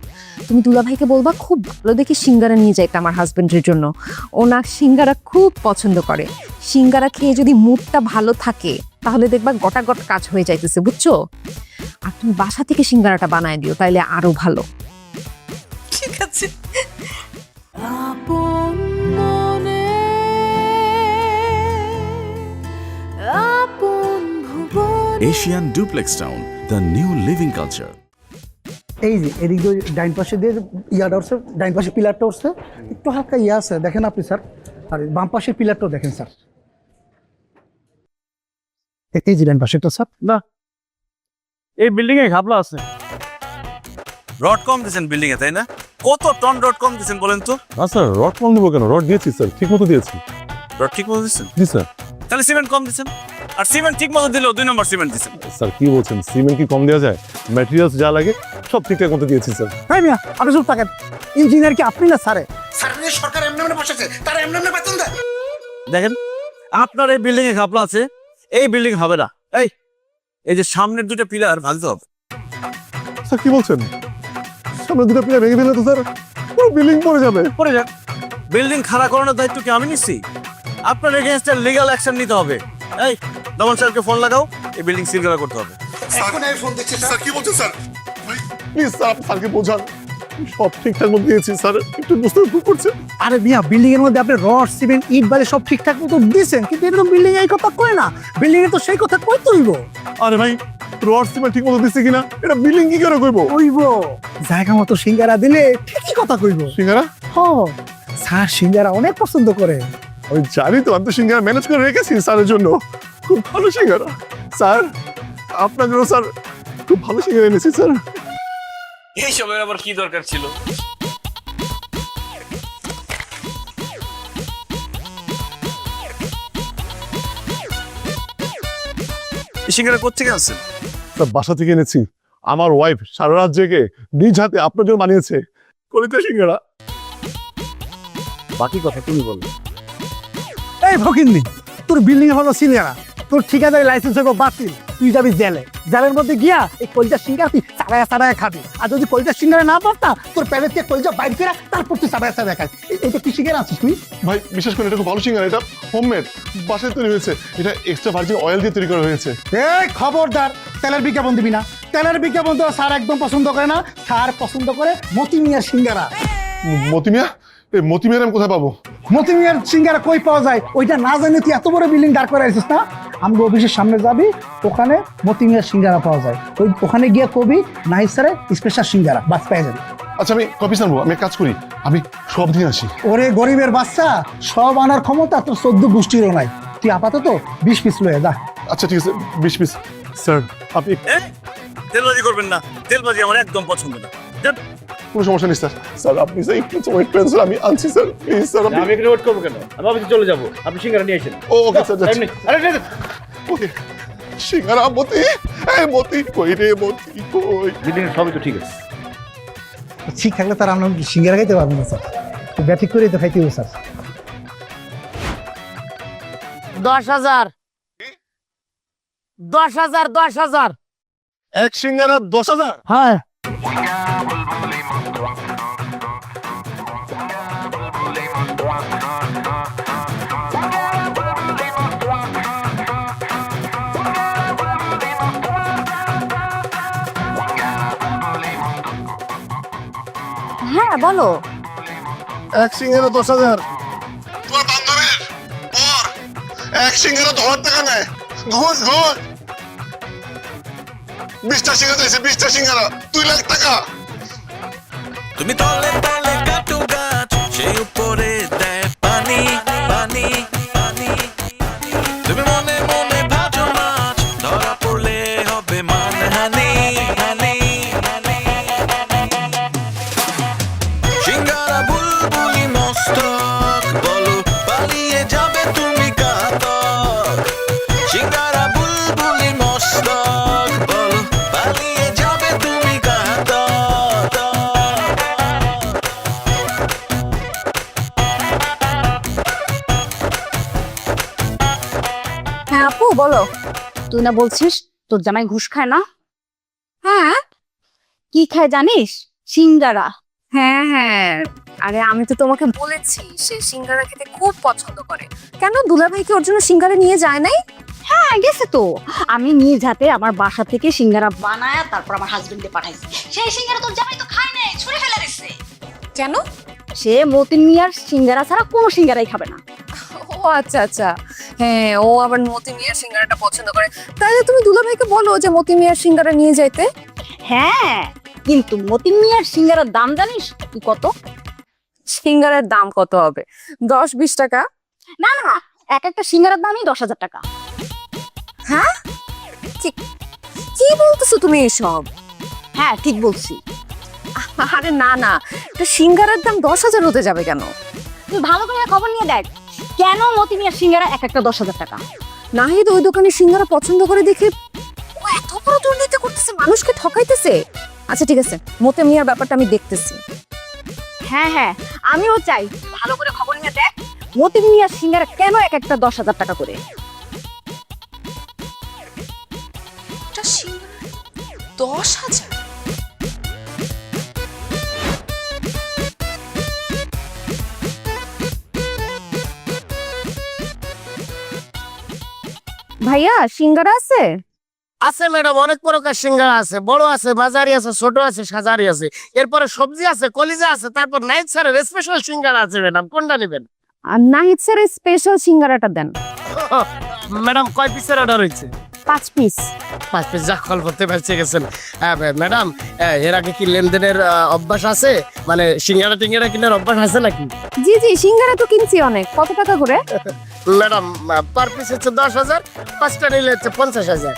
তুমি দুলাভাইকে বলবা খুব ভালো দেখে সিঙ্গারা নিয়ে যাইতে আমার হাজবেন্ডের জন্য। ওনা সিঙ্গারা খুব পছন্দ করে, সিঙ্গারা খেয়ে যদি মুডটা ভালো থাকে তাহলে দেখবা গোটা গোটা কাজ হয়ে যাইতেছে, বুঝছো? আর তুমি বাসা থেকে সিঙ্গারাটা বানায় দিও, তাইলে আরো ভালো। ঠিক আছে। Asian duplex town, the new living culture. এই যে এদিক দিয়ে ডাইন পাশে দিয়ে ইয়াটা উঠছে, ডাইন পাশে পিলারটা উঠছে, একটু হালকা ইয়ে আছে, দেখেন আপনি স্যার। আর বাম পাশের পিলারটাও দেখেন স্যার। এই যে ডাইন পাশেরটা স্যার। না, এই বিল্ডিং এ ঘাপলা আছে। রড কম দিয়েছেন বিল্ডিং এ, তাই না? কত টন রড কম দিয়েছেন বলেন তো? না স্যার, রড কম দেবো কেন? রড দিয়েছি স্যার, ঠিক মতো দিয়েছি। রড ঠিক মতো দিয়েছেন? জি স্যার। তাহলে সিমেন্ট কম দিয়েছেন। আর সিমেন্ট ঠিক মতো দিলেও 2 নম্বর সিমেন্ট দিয়েছেন। স্যার কি বলছেন, সিমেন্ট কি কম দেওয়া যায়? ম্যাটেরিয়ালস যা লাগে সব ঠিকঠাক মতো দিয়েছি স্যার। হ্যাঁ মিয়া, আপনি সব থাকেন। ইঞ্জিনিয়ার কি আপনি না স্যারে? সরকার এমনি এমনি বসেছে, তারা এমনি এমনি বেতন দেয়। দেখেন, আপনার এই বিল্ডিং এ ঘাপলা আছে, এই বিল্ডিং হবে না। এই যে সামনের 2টা পিলার ভাঙতে হবে। স্যার কি বলছেন? সামনে 2টা পিলার ভেঙে দিলে তো স্যার পুরো বিল্ডিং পড়ে যাবে। পড়ে যাক, বিল্ডিং খাড়া করানোর দায়িত্ব কি আমি নিচ্ছি? আপনার এগেইনস্টে লিগ্যাল অ্যাকশন নিতে হবে। এই দমন স্যারকে ফোন লাগাও, এই বিল্ডিং সিল করা করতে হবে। এখন এই ফোন দিচ্ছে স্যার কি বলছেন স্যার? প্লিজ স্যার, আপনি স্যারকে বোঝান। সব ঠিকঠাক মতো দিয়েছি স্যার, একটু বুঝতে ভুল করছে। আরে মিয়া, বিল্ডিং এর মধ্যে আপনি রড সিমেন্ট ইট বালি সব ঠিকঠাক মতো দিয়েছেন, কিন্তু এটা তো বিল্ডিং এই কথা কয় না। বিল্ডিং এ তো সেই কথা কই তুইব। আরে ভাই, রড সিমেন্ট ঠিক মতো দিচ্ছে কিনা এটা বিল্ডিং কি করে কইবো? কইব জায়গা মতো সিঙ্গারা দিলে ঠিকই কথা কইব। সিঙ্গারা? হ, স্যার সিঙ্গারা অনেক পছন্দ করে। আমি জানি তো, আমি তো সিঙ্গারা ম্যানেজ করে রেখেছি স্যারের জন্য। খুব ভালো সিঙ্গারা স্যার, আপনার জন্য স্যার খুব ভালো সিঙ্গারা এনেছি স্যার। এই সবের আবার কি দরকার ছিল? এই সিঙ্গারা কোত্থেকে আনছেন? স্যার বাসা থেকে এনেছি, আমার ওয়াইফ সারা রাত জেগে নিজ হাতে আপনার জন্য বানিয়েছে কলিতে সিঙ্গারা। বাকি কথা তুমি বলো। এই ফকিন্নি, তোর বিল্ডিং এ হলো সিঙ্গারা, তোর ঠিকাদারি লাইসেন্স হইব বাতিল, তুই যাবি জেলে। জেলের মধ্যে গিয়া এই কলিজার সিঙ্গারা তুই চাড়ায়া চাড়ায়া খাবি। আর যদি কলিজার সিঙ্গারা না পারতা, তোর প্যালেট থেকে কলিজা বাইর করে তারপর তুই চাড়ায়া চাড়ায়া খাস। এটা কি সিঙ্গারা আছিস তুই? ভাই বিশ্বাস করেন, এটা খুব ভালো সিঙ্গারা। এটা হোমমেড, বাসায় তৈরি হয়েছে। এটা এক্সট্রা ভার্জিন অয়েল দিয়ে তৈরি করা হয়েছে। এই খবরদার, তেলের বিজ্ঞাপন দিবি না। তেলের বিজ্ঞাপন তো স্যার একদম পছন্দ করে না। স্যার পছন্দ করে মতি মিয়ার সিঙ্গারা। মতিমিয়া? এই মতিমিয়ার আমি কোথায় পাবো? মতি মিয়ার সিঙ্গারা কই পাওয়া যায় ওইটা না জানি তুই এত বড় বিল্ডিং দাঁড় করে আসিস না? আমগো অফিসের সামনে যাবি, ওখানে মতি মিয়ার সিঙ্গারা পাওয়া যায়। ওখানে গিয়ে কবি নাহিদ স্যারের স্পেশাল সিঙ্গারা, বাস পেয়ে যাবি। আচ্ছা আমি কপি আনবো, আমি এক কাজ করি, আমি সব নিয়ে আসি। ওরে গরিবের বাচ্চা, সব আনার ক্ষমতা তোর 14 গোষ্ঠীরও নাই। তুই আপাতত 20 পিস লয়ে যা। আচ্ছা ঠিক আছে, 20 পিস। স্যার আপনি তেলবাজি করবেন না, তেলবাজি আমার একদম পছন্দ না। কোনো সমস্যা নেই স্যার। স্যার আপনি স্যার একটু ওয়েট করেন স্যার, আমি আনছি স্যার, প্লিজ স্যার। আমি এখানে ওয়েট করবো কেন? আমি অফিসে চলে যাবো, আপনি সিঙ্গারা নিয়ে আসেন। ওকে স্যার, যাচ্ছি। আরে ওকে সিঙ্গারা মতি, এই মতি কই রে, মতি কই? বিল্ডিং সবই তো ঠিক আছে। ঠিক থাকলে তার আমরা সিঙ্গারা খাইতে পারবো না স্যার, ব্যাটিক করে তো খাইতে হবে স্যার। 10,000 10,000 10,000 এক সিঙ্গারা 10,000? হ্যাঁ হ্যাঁ বলো। এক সিঙ্গারা 10,000। তোমার বান্ধবীর ওর এক সিঙ্গারা 10,000 টাকা নেয়। ঘুষ ঘুষ 20টা সিঙ্গারা দিয়েছে, 20টা সিঙ্গারা 2 লাখ টাকা। তুমি তলে তলে কাটু গাছ, সেই উপরে দেয় পানি পানি পানি। তুমি মনে মনে ভাজো মাছ, ধরা পড়লে হবে মানহানি হানি। সিঙ্গারা বুলবুলি মস্তক, বলো পালিয়ে যাবে তুমি কাতক। সিঙ্গারা বুলবুলি মস্তক, বলো পালিয়ে যাবে তুমি কাতক। হ্যাঁ আপু বলো। তুই না বলছিস তোর জামাই ঘুষ খায় না? হ্যাঁ কি খায় জানিস? সিঙ্গারা। হ্যাঁ হ্যাঁ, আরে আমি তো তোমাকে বলেছি সে সিঙ্গারা খেতে খুব পছন্দ করে। কেন দুলাভাই কি ওর জন্য সিঙ্গারা নিয়ে যায় নাই? হ্যাঁ গেছে তো, আমি নিজ হাতে আমার বাসা থেকে সিঙ্গারা বানায় তারপর আমার হাজবেন্ডে পাঠাইছি। সেই সিঙ্গারা তোর জামাই তো খায় নাই, ছুঁড়ে ফেলে দিচ্ছে। কেন? সে মতিন মিয়ার সিঙ্গারা ছাড়া কোনো সিঙ্গারাই খাবে না। ও আচ্ছা আচ্ছা, হ্যাঁ ও আবার মতি মিয়ার সিঙ্গারাটা পছন্দ করে। তাহলে তুমি দুলাভাইকে বলো যে মতি মিয়ার সিঙ্গারা নিয়ে যাইতে। হ্যাঁ কিন্তু মতিন মিয়ার সিঙ্গারার দাম জানিস তুই কত? সিঙ্গারার দাম কত হবে? 10-20 টাকা? না না, এক একটা সিঙ্গারার দামই 10,000 টাকা। হ্যাঁ কি কি বলতেছো তুমি এসব? হ্যাঁ ঠিক বলছি। আরে না না, একটা সিঙ্গারার দাম 10,000 হতে যাবে কেন? তুই ভালো করে খবর নিয়ে দেখ কেন মতি মিয়ার সিঙ্গারা এক একটা 10,000 টাকা। নাহিদ ওই দোকানে সিঙ্গারা পছন্দ করে দেখে ও এত বড় দুর্নীতি করতেছে, মানুষকে ঠকাইতেছে। আচ্ছা ঠিক আছে, মতি মিয়ার ব্যাপারটা আমি দেখতেছি। হ্যাঁ হ্যাঁ আমিও চাই, ভালো করে খবর নিয়ে দেখ মতি মিয়ার সিঙ্গারা কেন এক একটা 10,000 টাকা করে। একটা সিঙ্গারা 10,000? ভাইয়া সিঙ্গারা আছে? আছে ম্যাডাম, অনেক প্রকার সিঙ্গারা আছে, বড় আছে, বাজারি আছে, ছোট আছে, সাজারি আছে, এরপরে সবজি আছে, কলিজা আছে, তারপর নাইট স্যারের স্পেশাল সিঙ্গারা আছে ম্যাডাম, কোনটা নেবেন? আর নাহিদ স্যারের স্পেশাল সিঙ্গারাটা দেন। ম্যাডাম কয় পিসের অর্ডার হয়েছে? 5 পিস। 5 পিস, যা কল করতে পারছে গেছেন। ম্যাডাম এর আগে কি লেনদেনের অভ্যাস আছে, মানে সিঙ্গারা টিঙ্গারা কেনার অভ্যাস আছে নাকি? জি জি, সিঙ্গারা তো কিনছি অনেক। কত টাকা করে? ম্যাডাম পার পিস হচ্ছে 10,000, 5টা নিলে হচ্ছে 50,000।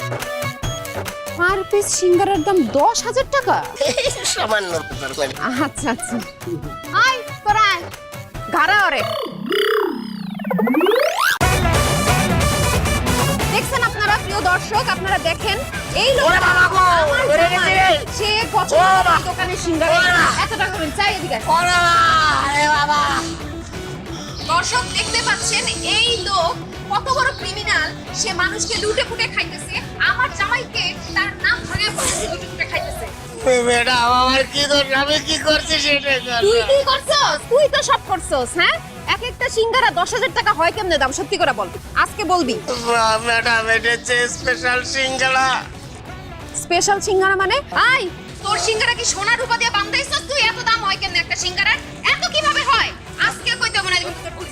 পার পিস সিঙ্গারার দাম 10,000 টাকা? সামান্য। আচ্ছা আচ্ছা, আয় তোরা আয়, ঘাড়া ওরে। দেখছেন আপনারা প্রিয় দর্শক, আপনারা দেখেন এই লোকটা আমার জামাই, সে পছন্দ করে দোকানে সিঙ্গারা এত টাকা করে চাই। এদিকে দর্শক দেখতে পাচ্ছেন এই লোক কত বড় ক্রিমিনাল, সে মানুষকে লুটে ফুটে খাইতেছে, আমার জামাইকে তার নাম ভাঙে লুটে ফুটে খাইতেছে। ম্যাডাম আমার কি দোষ, আমি কি করছি সেটা? তুই কি করছস? তুই তো সব করছস। হ্যাঁ, এক একটা সিঙ্গারা 10,000 টাকা হয় কেমনে দাম? সত্যি করে বল, আজকে বলবি। ম্যাডাম এটা হচ্ছে স্পেশাল সিঙ্গারা। স্পেশাল সিঙ্গারা মানে? আই তোর সিঙ্গারা কি সোনা রূপা দিয়ে বানাইছস তুই? এত দাম হয় কেন একটা সিঙ্গারার? এত কিভাবে হয়? আজকে কইতে মনে দিবি তোর পুলিশ।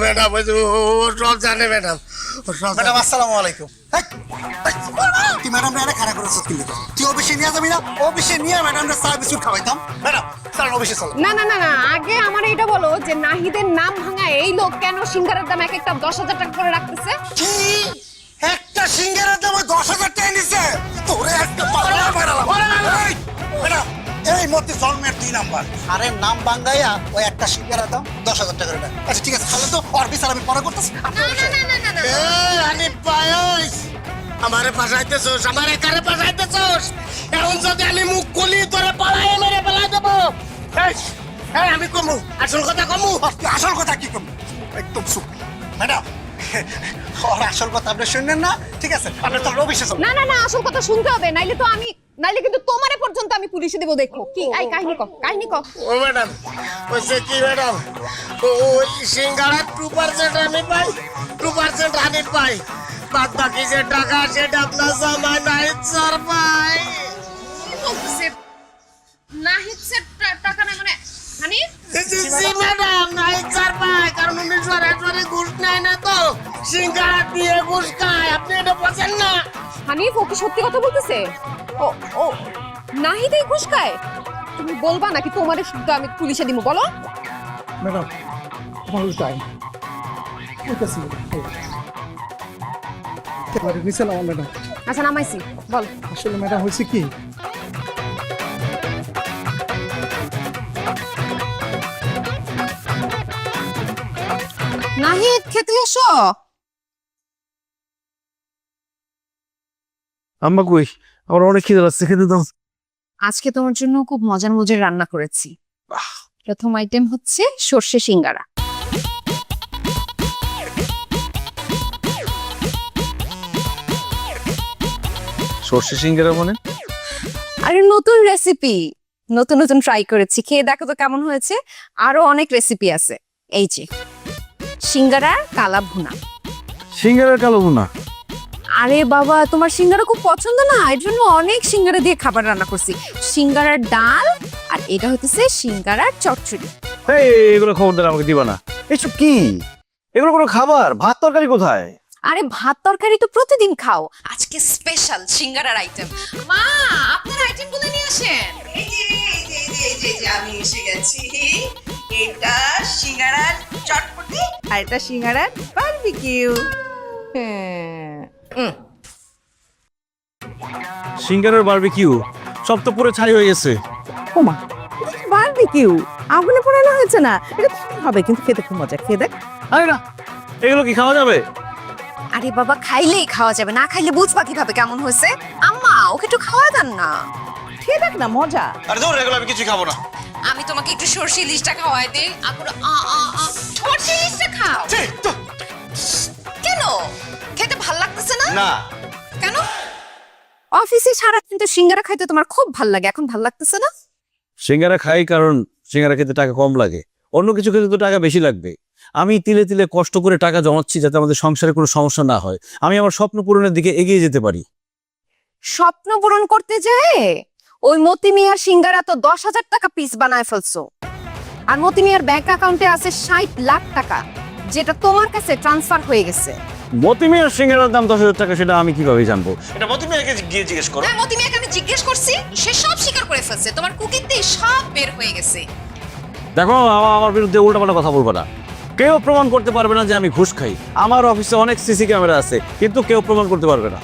ম্যাডাম ওই যে ও সব জানে ম্যাডাম, ও সব ম্যাডাম আসসালামু আলাইকুম। তুই ম্যাডাম রে খারাপ করেছিস কিন্তু তুই অফিসে নিয়ে যাবি না? অফিসে নিয়ে ম্যাডাম রে চা বিস্কুট খাওয়াইতাম। ম্যাডাম চল অফিসে চল। না না না না, আগে আমার এটা বলো যে নাহিদের নাম ভাঙা এই লোক কেন সিঙ্গারার দাম এক একটা 10,000 টাকা করে রাখতেছে? কি একটা সিঙ্গারার দাম 10,000 টাকা নিছে? তোরে একটা পাগলা বানালাম। ম্যাডাম এই মতে জন্মের 2 নাম্বার, আরে নাম বাঙ্গাইয়া ওই একটা সিঙ্গারার দাম 10,000 টাকা করে। আচ্ছা ঠিক আছে, তাহলে তো অফিস আর আমি পরে করতেছি। না না না না না, আমি পায়স আমারে পাঠাইতেছস, আমারে কারে পাঠাইতেছস? এখন যদি আমি মুখ খুলি তোরে পালাই মেরে পালাই দেবো। এই আমি কমু, আসল কথা কমু। আসল কথা কি কম? একদম চুপ। ম্যাডাম ওর আসল কথা আপনি শুনলেন না? ঠিক আছে আপনি তো অফিসে চল। না না না, আসল কথা শুনতে হবে, নাইলে কিন্তু তোমারে পর্যন্ত আমি পুলিশে দেব। দেখো কি আই কাহিনী ক। ও ম্যাডাম ওইসে কি ম্যাডাম, ওই সিঙ্গারা 2% আমি পাই, 2% আমি পাই, বাদ বাকি যে টাকা সেটা আপনার জামাই নাহিদ স্যার পাই। বলতেছে নাহিদ স্যার টাকা না মানে হানিফ জি ম্যাডাম নাইট স্যার পায় কারণ উনি সরাসরি ঘুষ নেয় না তো সিঙ্গারা দিয়ে ঘুষ খায় আপনি এটা বোঝেন না হানিফ ও কি সত্যি কথা বলতেছে ও ও নাহিদ এই ঘুষ খায় তুমি বলবা নাকি তোমারে শুদ্ধ আমি পুলিশে দিব বলো ম্যাডাম আমার টাইম বলতেছি এবারে নিচে নাও ম্যাডাম। আচ্ছা নামাইছি বল আসলে ম্যাডাম হয়েছে কি, নাহিদ খেতে এসো আম্মা কই, আমার অনেক খিদে লাগছে, খেতে দাও। আজকে তোমার জন্য খুব মজার মজার রান্না করেছি প্রথম আইটেম হচ্ছে সর্ষে সিঙ্গারা সর্ষে সিঙ্গারা মানে? আরে নতুন রেসিপি নতুন নতুন ট্রাই করেছি খেয়ে দেখো তো কেমন হয়েছে আরো অনেক রেসিপি আছে এই যে সিঙ্গারার কালা ভুনা সিঙ্গারার কালো ভুনা? আরে বাবা তোমার সিঙ্গারা খুব পছন্দ না এর জন্য অনেক সিঙ্গারা দিয়ে খাবার রান্না করছি সিঙ্গারার ডাল আর এটা হচ্ছে সিঙ্গারার চচ্চড়ি এই এগুলো খবরদার আমাকে দিবা না। এসব কি? এগুলো কোনো খাবার? ভাত তরকারি কোথায়? আরে ভাত তরকারি তো প্রতিদিন খাও আজকে স্পেশাল সিঙ্গারার আইটেম মা আপনার আইটেম গুলো নিয়ে আসেন এই যে আমি এসে গেছি এটা সিঙ্গারার চটপটি আর এটা সিঙ্গারার বারবিকিউ সিঙ্গারার বারবিকিউ সব তো পুরো ছাই হয়ে গেছে। ওমা বারবিকিউ আগুনে পোড়ানো হয়েছে না এটা হবে কিন্তু খেতে খুব মজা খেয়ে দেখ আরে না, এগুলো কি খাওয়া যাবে? আরে বাবা খাইলেই খাওয়া যাবে না খাইলে বুঝবা কিভাবে কেমন হয়েছে আম্মা ওকে একটু খাওয়া দেন না খেয়ে দেখ না মজা আরে ধর, এগুলো আমি কিছু খাবো না। আমি তোমাকে একটু সরষে ইলিশটা খাওয়াই দেই আপুরা সরষে ইলিশটা খাও কেন খেতে ভাল লাগতেছে না না। কেন অফিসে সারাদিন তো সিঙ্গারা খাইতে তোমার খুব ভাল লাগে এখন ভাল লাগতেছে না সিঙ্গারা খাই কারণ সিঙ্গারা খেতে টাকা কম লাগে, অন্য কিছু খেতে তো টাকা বেশি লাগবে। আমি তিলে তিলে কষ্ট করে টাকা জমাচ্ছি যাতে আমাদের সংসারে কোনো সমস্যা না হয়, আমি আমার স্বপ্ন পূরণের দিকে এগিয়ে যেতে পারি। স্বপ্ন পূরণ করতে যায় ওই মতি মিয়ার সিঙ্গারা তো 10,000 টাকা পিস বানায় ফেলছো আর মতি মিয়ার ব্যাংক অ্যাকাউন্টে আছে 60 লাখ টাকা যেটা তোমার কাছে ট্রান্সফার হয়ে গেছে মতি মিয়ার সিঙ্গারার দাম 10,000 টাকা, সেটা আমি কিভাবে জানবো? এটা মতি মিয়াকে গিয়ে জিজ্ঞেস করো। হ্যাঁ মতি মিয়াকে আমি জিজ্ঞেস করছি সে সব স্বীকার করে ফেলছে তোমার কুকিতে সব বের হয়ে গেছে দেখো আমার বিরুদ্ধে উল্টাপাল্টা কথা বলবো না। কেউ প্রমাণ করতে পারবে না যে আমি ঘুষ খাই। আমার অফিসে অনেক সিসি ক্যামেরা আছে কিন্তু কেউ প্রমাণ করতে পারবে না।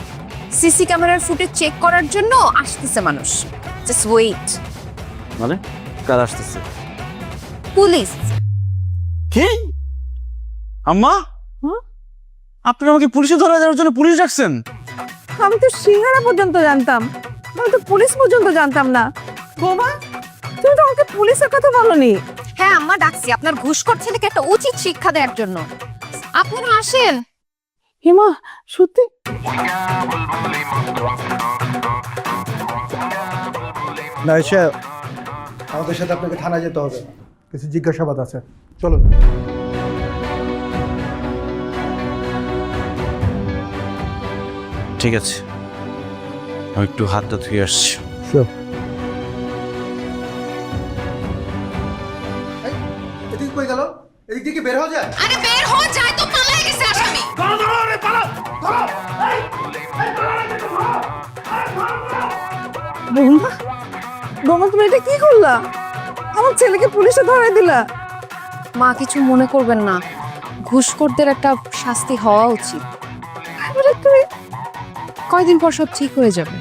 সিসি ক্যামেরার ফুটেজ চেক করার জন্য আসতেছে মানুষ জাস্ট ওয়েট মানে কার আসতেছে? পুলিশ কি আম্মা, আপনারা আমাকে পুলিশে ধরা দেওয়ার জন্য পুলিশ ডাকছেন? আমি তো সিঙ্গারা পর্যন্ত জানতাম আমি তো পুলিশ পর্যন্ত জানতাম না বোমা তুমি তো আমাকে পুলিশের কথা বলনি হ্যাঁ আম্মা ডাকছি আপনার ঘুষখোর ছেলেকে একটা উচিত শিক্ষা দেওয়ার জন্য আপনারা আসেন হিমা সত্যি না এসে আমাদের সাথে আপনাকে থানায় যেতে হবে, কিছু জিজ্ঞাসাবাদ আছে, চলুন। ঠিক আছে, আমি একটু হাতটা ধুয়ে আসছি। এদিকে কই গেল? এদিক থেকে বের হওয়া যায়? আরে বের হয়ে যায় তো পালিয়ে গেছে আসামি বোমা বোমা তুমি এটা কি করলা আমার ছেলেকে পুলিশে ধরাই দিলা মা কিছু মনে করবেন না ঘুষখোরদের একটা শাস্তি হওয়া উচিত তুমি কয়দিন পর সব ঠিক হয়ে যাবে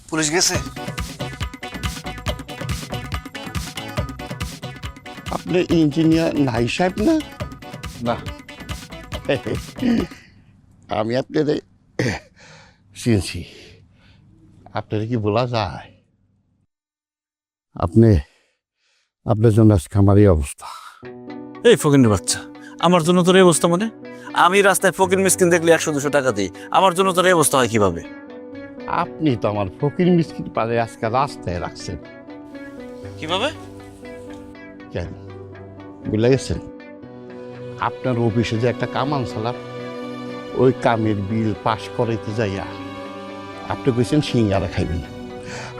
পুলিশ গেছে? আপনি ইঞ্জিনিয়ার নাই সাহেব না? না। আমি আপনাদের চিনছি। আপনার কি বলা যায়? আপনার জন্য আজকে আমার এই অবস্থা। এই ফকিনের বাচ্চা, আমার জন্য তোর এই অবস্থা মানে? আমি রাস্তায় ফকির মিসকিন দেখলে 100-200 টাকা দিই, আমার জন্য তোর এই অবস্থা হয় কিভাবে? আপনি তো আমার ফকির মিসকিন পারে আজকে রাস্তায় রাখছেন। কিভাবে? কেন বুঝলে গেছেন? আপনার অফিসে যে একটা কাম আনছিলাম, ওই কামের বিল পাস করাইতে যাইয়া আপনি কইছেন সিঙ্গারা খাইবেন।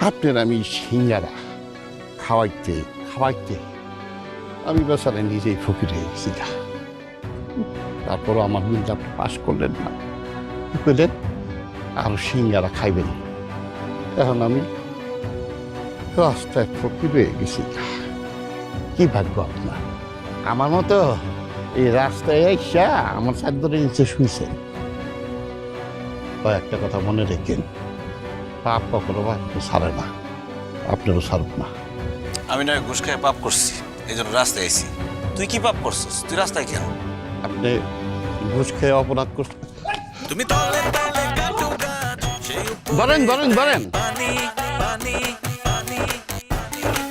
আপনার আমি সিঙ্গারা খাওয়াইতে আমি বেচারা নিজেই ফকির হয়ে গেছি। তারপরও আমার বিলটা আপনি পাস করলেন না, কি করলেন? আরো সিঙ্গারা খাইবেন। এখন আমি রাস্তায় ফকির হয়ে গেছি। কি ভাগ্য আপনার! আমার মতো এই রাস্তায় এসা আমার চাদরের নিচে শুয়েছেন। একটা কথা মনে রেখেন, পাপ কখনো ছাড়ে না, আপনারও ছাড়ব না। আমি না ঘুষ খেয়ে পাপ করছি, এই জন্য রাস্তায় আইছি। তুই কি পাপ করছিস? তুই রাস্তায় কেন? আপনি ঘুষ খেয়ে অপরাধ করছেন। তুমি তলে তলে কাটু গাছ সেই বলেন বলেন বলেন। পানি পানি পানি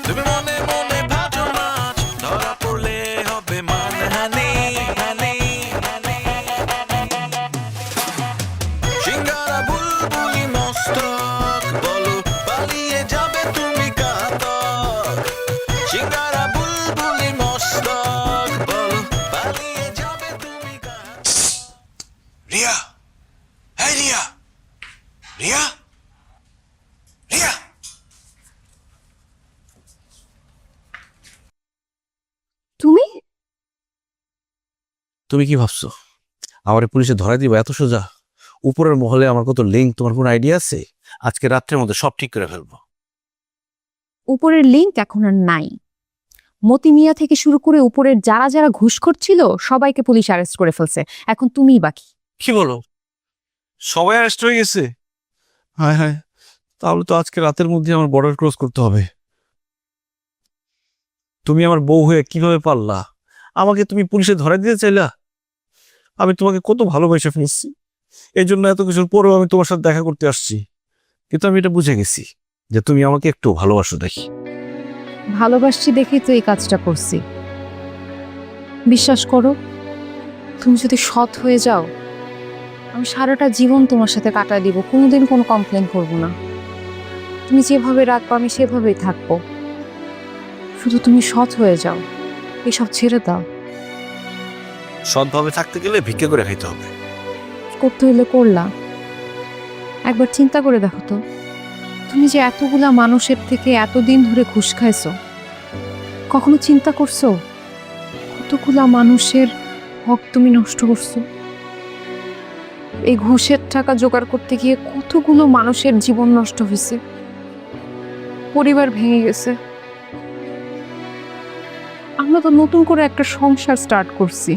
তুমি মনে মনে ভাজো মাছ ধরা পড়লে হবে মানহানি হানি সিঙ্গারা বুলবুলি মস্তক বলো পালিয়ে যাবে তুমি কাতক সিঙ্গারা বুলবুলি মস্তক বলো পালিয়ে যাবে তুমি কাতক রিয়া, এই রিয়া, রিয়া, রিয়া। তুমি তুমি কি ভাবছো আমার পুলিশে ধরাই দিবা এত সোজা? উপরের মহলে আমার কত লিঙ্ক, তোমার কোনো আইডিয়া আছে? আজকে রাত্রের মধ্যে সব ঠিক করে ফেলবো। উপরের লিঙ্ক এখন আর নাই। মতি মিয়া থেকে শুরু করে উপরের যারা যারা ঘুষখোর ছিল সবাইকে পুলিশ অ্যারেস্ট করে ফেলছে। এখন তুমিই বাকি। কি বলো? সবাই অ্যারেস্ট হয়ে গেছে? হায় হায়, তাহলে তো আজকে রাতের মধ্যে আমার বর্ডার ক্রস করতে হবে। তুমি আমার বউ হয়ে কিভাবে পারলা? আমাকে তুমি পুলিশে ধরে দিতে চাইলা? আমি তোমাকে কত ভালোবেসে ফেলছি, এই জন্য এত কিছুর পরেও আমি তোমার সাথে দেখা করতে আসছি। কিন্তু আমি এটা বুঝে গেছি যে তুমি আমাকে একটু ভালোবাসো দেখি। ভালোবাসছি দেখেই তো এই কাজটা করছি। বিশ্বাস করো, তুমি যদি সৎ হয়ে যাও, আমি সারাটা জীবন তোমার সাথে কাটায় দিব, কোনোদিন কোনো কমপ্লেন করব না। তুমি যেভাবে রাখবো আমি সেভাবেই থাকবো। শুধু তুমি সৎ হয়ে যাও, এসব ছেড়ে দাও। সৎভাবে থাকতে গেলে ভিক্ষা করে খাইতে হবে। করতে হইলে করলা। একবার চিন্তা করে দেখো তো, তুমি যে এতগুলা মানুষের থেকে এতদিন ধরে ঘুষ খাইছো, কখনো চিন্তা করছো কতগুলা মানুষের হক তুমি নষ্ট করছো? এই ঘুষের টাকা জোগাড় করতে গিয়ে কতগুলো মানুষের জীবন নষ্ট হয়েছে, পরিবার ভেঙে গেছে। আমরা তো নতুন করে একটা সংসার স্টার্ট করছি,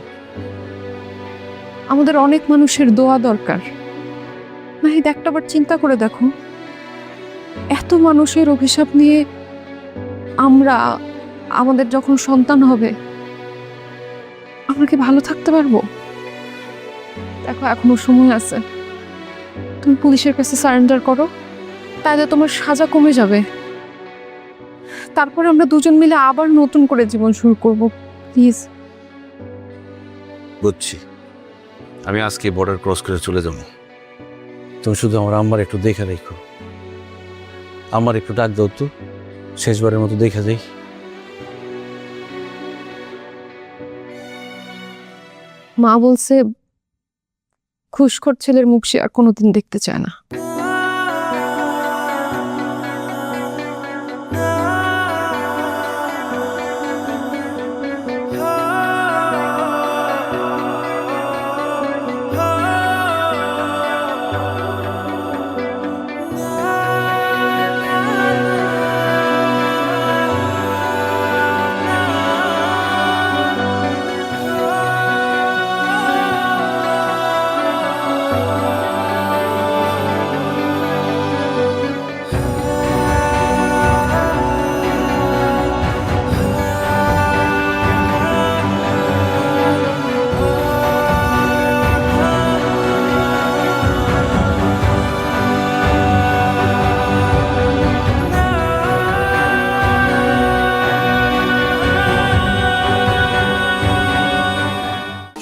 আমাদের অনেক মানুষের দোয়া দরকার। নাহিদ, একটাবার চিন্তা করে দেখো, এত মানুষের অভিশাপ নিয়ে আমরা, আমাদের যখন সন্তান হবে, আমরা কি ভালো থাকতে পারবো? দেখো, এখনো সময় আছে। তুমি পুলিশের কাছে সারেন্ডার করো, তাহলে তোমার সাজা কমে যাবে। তারপরে আমরা দুজন মিলে আবার নতুন করে জীবন শুরু করব। প্লিজ। বুঝছি, আমি আজকে বর্ডার ক্রস করে চলে যাবো। তুমি শুধু আমার আম্মার একটু দেখে রেখো। আমার একটু ডাক দাও তো, শেষবারের মতো দেখা যাই। মা বলছে ঘুষখোর ছেলের মুখ সে আর কোনোদিন দেখতে চায় না।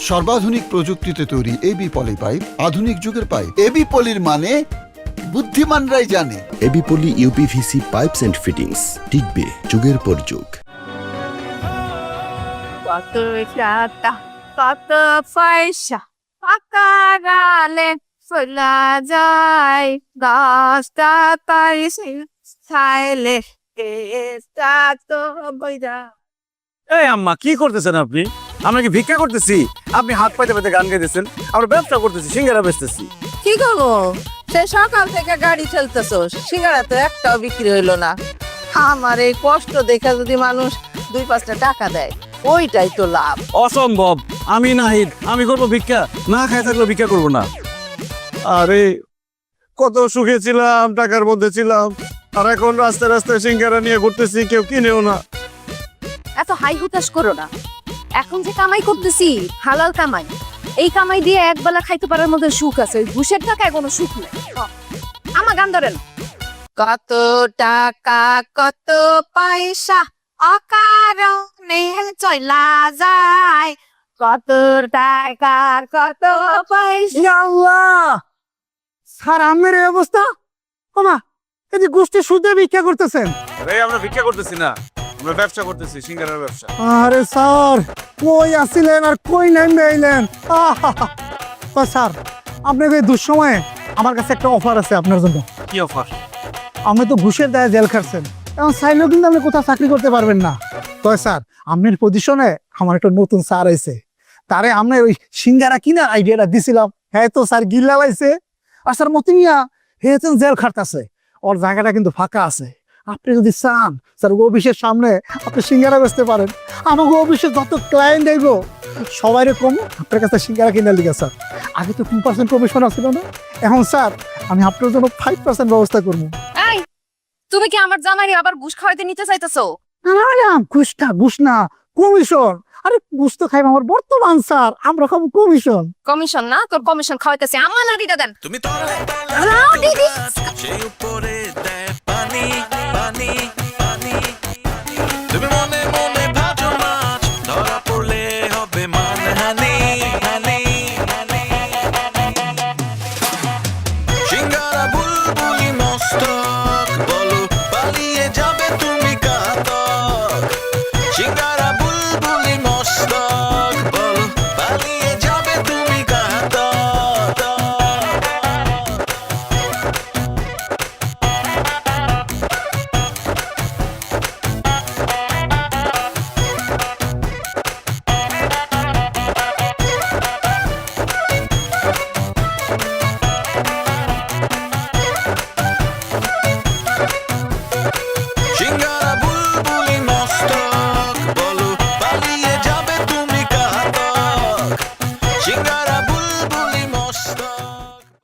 সর্বাধুনিক প্রযুক্তিতে তৈরি এবি পলি পাইপ আধুনিক যুগের পাইপ। এবি পলির মানে বুদ্ধিমানরাই জানে। AB Poly UPVC pipes and fittings, টিকবে যুগের পর যুগ। কত টাকা কত পয়সা পাকারালে ফলা যায় 10 টাকায় খাইলে তো বইরা। এই আম্মা কি করতেছেন আপনি? আমরা কি ভিক্ষা করতেছি? আপনি হাত পাইতে পাইতে গান গাইতেছেন, আমরা ব্যবসা করতেছি, সিঙ্গারা বেচতেছি। কি করবো, সে সকাল থেকে গাড়ি ঠেলতেছো, সিঙ্গারা তো একটাও বিক্রি হইলো না। আমার এই কষ্ট দেখে যদি মানুষ 2-5টা টাকা দেয়, ওইটাই তো লাভ। অসম্ভব, আমি নাহিদ, আমি করবো ভিক্ষা, না খাই থাকলেও ভিক্ষা করবো না। আরে কত সুখে ছিলাম, টাকার মধ্যে ছিলাম, আর এখন রাস্তায় রাস্তায় সিঙ্গারা নিয়ে ঘুরতেছি, কেউ কিনেও না। এত হাই হুতাশ করো না। এখন যে কামাই করতেছি হালাল কামাই, এই কামাই দিয়ে একবেলা খাইতে পারার মধ্যে সুখ আছে, ওই ঘুষের টাকায় কোনো সুখ নেই। আমার গান ধরেন। কত টাকা কত পয়সা অকারণে চলা যায়, কত টাকা কত পয়সা। আল্লাহ, স্যার আমের এই অবস্থা। ওমা, এই যে গোষ্ঠী সুদে ভিক্ষা করতেছেন। আরে আমরা ভিক্ষা করতেছি না, আমরা ব্যবসা করতেছি, সিঙ্গারার ব্যবসা। আরে স্যার, কই আসিলেন আর কই নামবে আইলেন? স্যার, আপনাকে এই দুঃসময়ে আমার কাছে একটা অফার আছে আপনার জন্য। কি অফার? আপনি তো ঘুষের দায়ে জেল খাটছেন, এখন চাইলেও কিন্তু আপনি কোথাও চাকরি করতে পারবেন না। তো স্যার, আপনার পজিশনে আমার একটা নতুন স্যার আইছে, তারে আপনার ওই সিঙ্গারা কিনা আইডিয়াটা দিছিলাম। হ্যাঁ তো স্যার গিল্লা লাইছে, আর স্যার মতিমিয়া হেছেন জেল খাটতেছে, ওর জায়গাটা কিন্তু ফাঁকা আছে। আপনি যদি চান স্যার অফিসের সামনে আপনি সিঙ্গারা বেচতে পারেন। আমাকে অফিসে যত ক্লায়েন্ট আইব সবাই কম আপনার কাছে সিঙ্গারা কিনার লিগে স্যার। আগে তো 2% কমিশন আসছিল না, এখন স্যার আমি আপনার জন্য 5% ব্যবস্থা করবো। এই, তুমি কি আমার জামাইরে আবার ঘুষ খাওয়াইতে নিতে চাইতেছো? ঘুষ না, কমিশন। আরে ঘুষ তো খাইব আমার বর্তমান স্যার, আমরা খাবো কমিশন। কমিশন না, তোর কমিশন খাওয়াইতেছে, আমার নাড়িটা দেন। তুমি তলে তলে